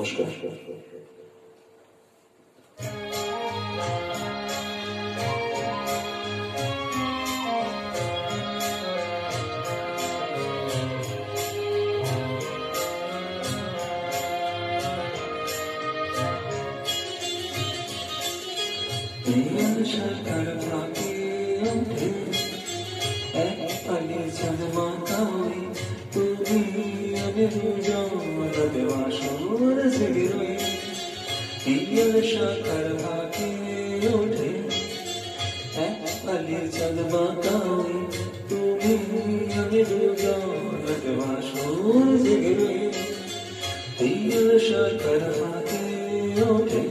নমস্কার। সরকার ফাঁকে ওঠে এক পালে জন্মাতাই তুমি আমি দুজন দেওয়া সুর জেগে রই সরকার ফাঁকে ওঠে এক পালে জন্মাতাই তুমি আমি দুজন দেওয়া সুর জেগে রই সরকার ফাঁকে ওঠে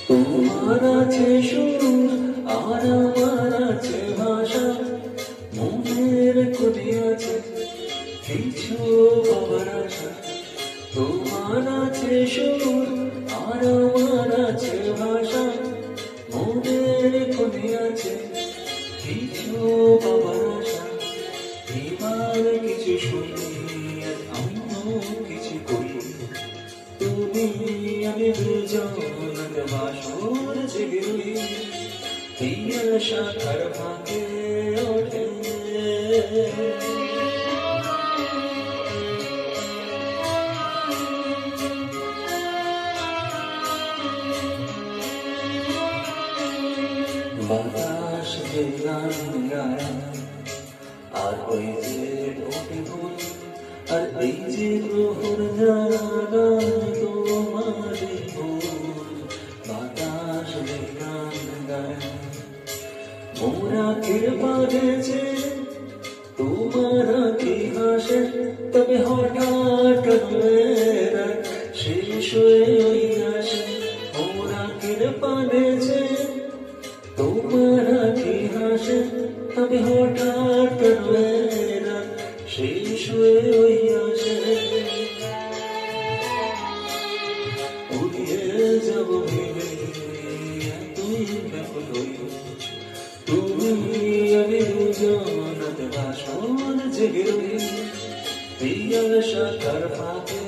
তোমার আছে সুর আর আমার আছে ভাষা মনের কোণে আছে কিছু বাবার আশা তোমার আছে সুর আর আমার আছে ভাষা মনের কোণে আছে কিছু বাবার আশা এবার কিছু শুনি আমিও কিছু করি তুমি আমি দুজন বাসর জেগে রই এই আশার ফাঁকে ওঠে বাতাস যে গান গায় আর ওই যে ওঠে ভুল আর এই যে প্রহর জাগায় তোমারই ভুল বাতাস যে গান গায় মোরা কে বাজেছে তোমার কি হাসে তবে হঠাৎ শেষ হয়ে ওই আসে মোরা কে বাজেছে তোমার কি হাসে তবে হঠাৎ শেষ হয়ে ওই আসে উড়িয়ে যাব ভেবে তুই ব্যাকুল হই তুমি আমি দুজন বাসর জেগে রই প্রিয় সাকার ফাঁকে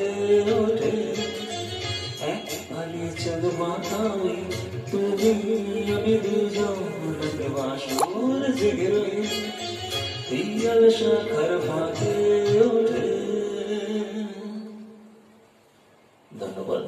ওঠে এক পালি চল মাথাই তুমি আমি দুজন বাসর জেগে রই প্রিয় সাকার ফাঁকে ওঠে। ধন্যবাদ।